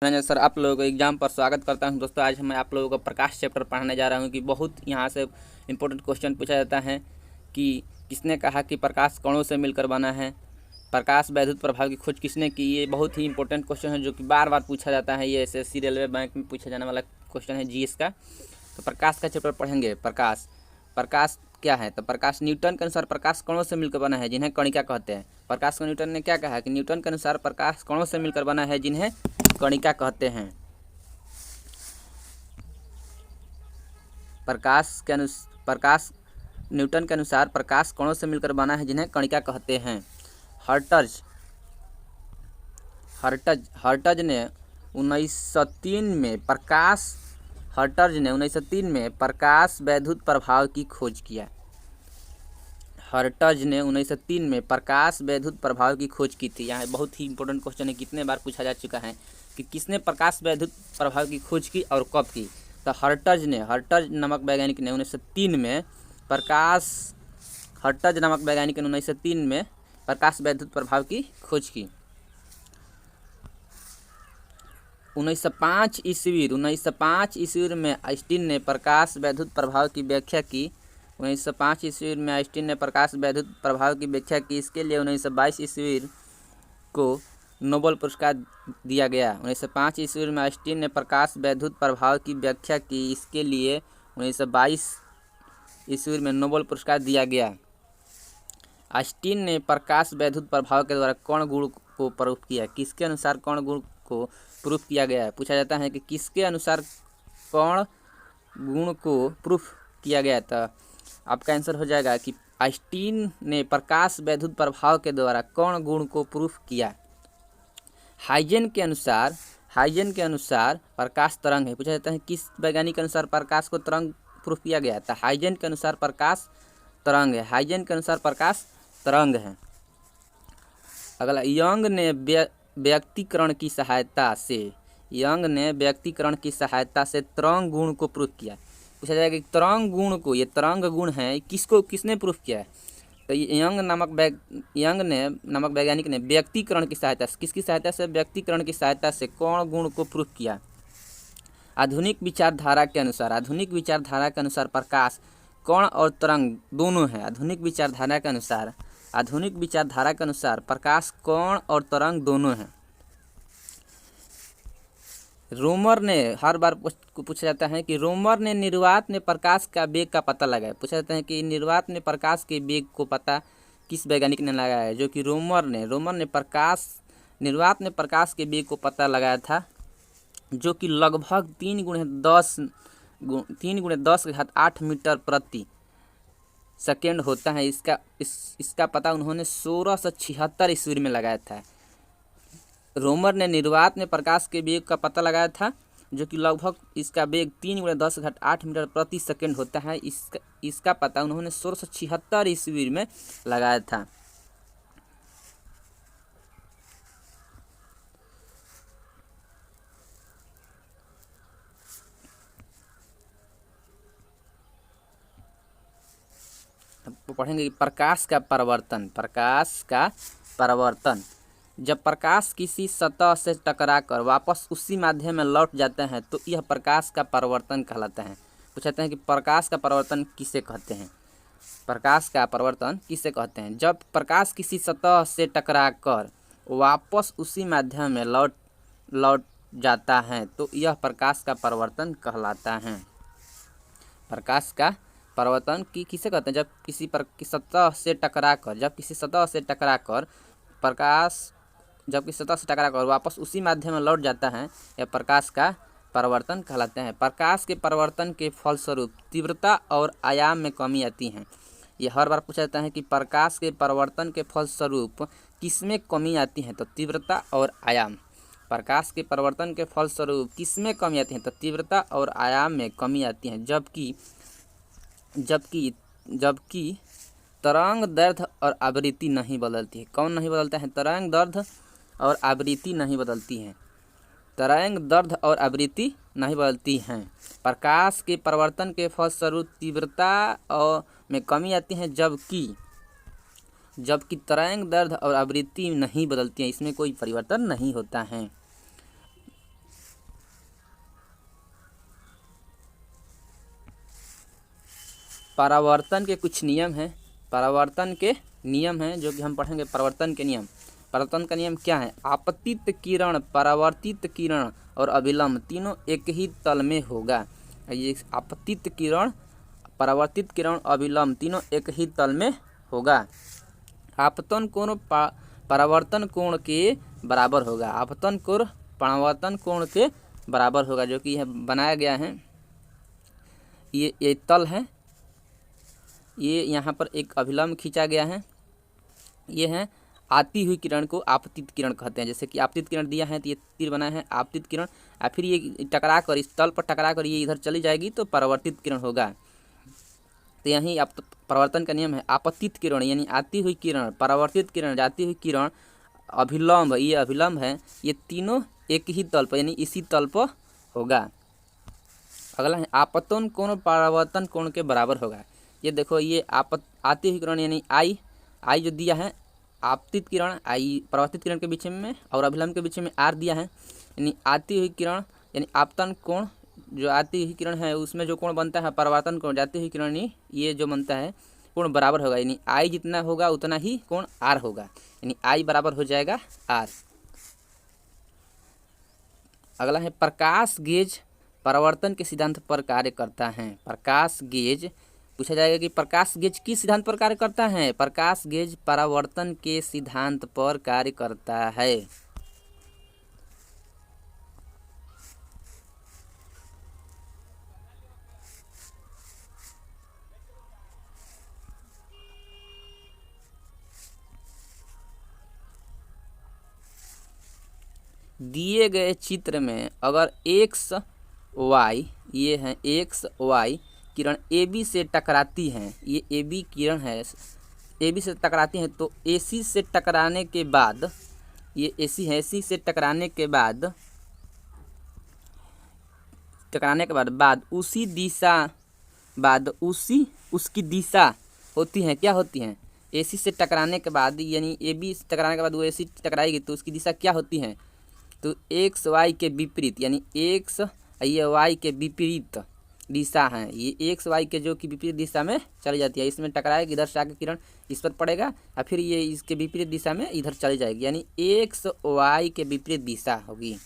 Ranjan sir, आप लोगों को एग्जाम पर स्वागत करता हूं। दोस्तों, आज मैं आप लोगों को प्रकाश चैप्टर पढ़ाने जा रहा हूं कि बहुत यहाँ से इंपॉर्टेंट क्वेश्चन पूछा जाता है कि किसने कहा कि प्रकाश कणों से मिलकर बना है, प्रकाश वैद्युत प्रभाव की खोज किसने की। ये बहुत ही इंपॉर्टेंट क्वेश्चन है जो कि बार बार पूछा जाता है। ये एसएससी रेलवे बैंक में पूछा जाने वाला क्वेश्चन है जीएस का। तो प्रकाश का चैप्टर पढ़ेंगे। प्रकाश क्या है? तो प्रकाश न्यूटन के अनुसार प्रकाश कणों से मिलकर बना है जिन्हें कणिका कहते हैं। प्रकाश को न्यूटन ने क्या कहा कि न्यूटन के अनुसार प्रकाश कणों से मिलकर बना है जिन्हें कणिका कहते हैं। प्रकाश न्यूटन के अनुसार प्रकाश कणों से मिलकर बना है जिन्हें कणिका कहते हैं। हर्टज ने 1903 में प्रकाश वैद्युत प्रभाव की खोज किया। हर्टज ने 1903 में प्रकाश वैद्युत प्रभाव की खोज की थी। यहाँ बहुत ही इंपॉर्टेंट क्वेश्चन है, कितने बार पूछा जा चुका है कि किसने प्रकाश वैद्युत प्रभाव की खोज की और कब की। तो हर्टज नामक वैज्ञानिक ने 1903 में प्रकाश वैद्युत प्रभाव की खोज की। 1905 ईस्वी में आइंस्टीन ने प्रकाश वैद्युत प्रभाव की व्याख्या की। 1905 ईस्वी में आइंस्टीन ने प्रकाश वैद्युत प्रभाव की व्याख्या की। इसके लिए 1922 ईस्वी को नोबेल पुरस्कार दिया गया। 1905 ईस्वी में आइंस्टीन ने प्रकाश वैद्युत प्रभाव की व्याख्या की। इसके लिए 1922 ईस्वी में नोबेल पुरस्कार दिया गया। आइंस्टीन ने प्रकाश वैद्युत प्रभाव के द्वारा कण गुण को प्रूफ किया। किसके अनुसार कण गुण को प्रूफ किया गया है? पूछा जाता है कि किसके अनुसार कण गुण को प्रूफ किया गया। तो आपका आंसर हो जाएगा कि आइंस्टीन ने प्रकाश वैद्युत प्रभाव के द्वारा कण गुण को प्रूफ किया। हाइजेन के अनुसार प्रकाश तरंग है। पूछा जाता है किस वैज्ञानिक के अनुसार प्रकाश को तरंग प्रूफ किया गया। तो हाइजेन के अनुसार प्रकाश तरंग है। अगला, यंग ने व्यक्तिकरण की सहायता से तरंग गुण को प्रूफ किया। पूछा जाएगा कि तरंग गुण को, ये तरंग गुण है, किसने प्रूफ किया है। तो यंग नामक वैज्ञानिक ने व्यक्तिकरण की सहायता की सहायता से कण गुण को प्रूफ किया। आधुनिक विचारधारा के अनुसार प्रकाश कण और तरंग दोनों है। आधुनिक विचारधारा के अनुसार प्रकाश कण और तरंग दोनों है। रोमर ने, हर बार पूछा जाता है कि रोमर ने निर्वात में प्रकाश का वेग का पता लगाया। पूछा जाता है कि निर्वात में प्रकाश के वेग को पता किस वैज्ञानिक ने लगाया है, जो कि रोमर ने निर्वात में प्रकाश के वेग को पता लगाया था, जो कि लगभग 3 × 10⁸ मीटर प्रति सेकेंड होता है। इसका पता उन्होंने 1676 ईस्वी में लगाया था। रोमर ने निर्वात में प्रकाश के वेग का पता लगाया था, जो कि लगभग इसका वेग 3 × 10⁸ मीटर प्रति सेकेंड होता है। इसका पता उन्होंने 1676 ईस्वी में लगाया था। तो पढ़ेंगे प्रकाश का परिवर्तन। जब प्रकाश किसी सतह से टकराकर वापस उसी माध्यम में लौट जाते हैं तो यह प्रकाश का परिवर्तन कहलाता है। पूछते हैं कि प्रकाश का परिवर्तन किसे कहते हैं। जब प्रकाश किसी सतह से टकराकर वापस उसी माध्यम में लौट जाता है तो यह प्रकाश का परिवर्तन कहलाता है। प्रकाश का परिवर्तन किसे कहते हैं? जब किसी सतह से टकराकर वापस उसी माध्यम में लौट जाता है, यह प्रकाश का परिवर्तन कहलाते हैं। प्रकाश के परिवर्तन के फलस्वरूप तीव्रता और आयाम में कमी आती है। यह हर बार पूछा जाता है कि प्रकाश के परिवर्तन के फलस्वरूप किसमें कमी आती है। तो तीव्रता और आयाम। प्रकाश के परिवर्तन के फलस्वरूप किसमें कमी आती है? तो तीव्रता और आयाम में कमी आती है। जबकि तरंग दैर्घ्य और आवृत्ति नहीं बदलती है। कौन नहीं बदलता है? तरंग दैर्घ्य और आवृत्ति नहीं बदलती हैं। प्रकाश के परिवर्तन के फलस्वरूप तीव्रता में कमी आती है, जबकि तरंग दैर्घ्य और आवृत्ति नहीं बदलती है, इसमें कोई परिवर्तन नहीं होता है। परावर्तन के कुछ नियम हैं, परावर्तन के नियम हैं जो कि हम पढ़ेंगे। परावर्तन के नियम, परावर्तन का नियम क्या है? आपतित किरण, परावर्तित किरण और अभिलंब तीनों एक ही तल में होगा। ये आपतित किरण, परावर्तित किरण, अभिलंब तीनों एक ही तल में होगा। आपतन कोण परावर्तन कोण के बराबर होगा। आपतन कोण परावर्तन कोण के बराबर होगा, जो कि यह बनाया गया है। ये तल है, ये यहाँ पर एक अभिलंब खींचा गया है। ये है आती हुई किरण को आपतित किरण कहते हैं। जैसे कि आपतित किरण दिया है तो ये तीर बना है आपतित किरण, और फिर ये टकरा कर इस तल पर टकरा कर ये इधर चली जाएगी तो परावर्तित किरण होगा। तो यही आप परावर्तन का नियम है। आपतित किरण यानी आती हुई किरण, परावर्तित किरण जाती हुई किरण, अभिलंब ये अभिलंब है, ये तीनों एक ही तल पर यानी इसी तल पर होगा। अगला है आपतन कोण परावर्तन कोण के बराबर होगा। ये देखो, ये आती हुई किरण यानी आई जो दिया है, आपतित किरण आई परावर्तित किरण के बीच में और अभिलंब के बीच में आर दिया है, यानी आती हुई किरण यानी आपतन कोण, जो आती हुई किरण है उसमें जो कोण बनता है परावर्तन कोण, जाती हुई किरण ये जो बनता है कोण बराबर होगा, यानी आई जितना होगा उतना ही कोण आर होगा, यानी आई बराबर हो जाएगा आर। अगला है प्रकाश गेज परावर्तन के सिद्धांत पर कार्य करता है। प्रकाश गेज पूछा जाएगा कि प्रकाश गेज किस सिद्धांत पर कार्य करता है? प्रकाश गेज परावर्तन के सिद्धांत पर कार्य करता है। दिए गए चित्र में अगर एक्स वाई, ये है एक्स वाई किरण ए बी से टकराती हैं, ये ए बी किरण है, ए बी से टकराती हैं, तो ए सी से टकराने के बाद, ये ए सी है, सी से टकराने के बाद उसी दिशा उसकी दिशा होती है, क्या होती हैं? ए सी से टकराने के बाद यानी ए बी से टकराने के बाद वो ए सी टकराएगी तो उसकी दिशा क्या होती है? तो एक्स वाई के विपरीत, यानी एक्स ये वाई के विपरीत दिशा है, ये एक्स वाई के जो कि विपरीत दिशा में चली जाती है। इसमें टकराएगी, इधर से आके किरण इस पर पड़ेगा और फिर ये इसके विपरीत दिशा में इधर चली जाएगी, यानी एक्स वाई के विपरीत दिशा होगी।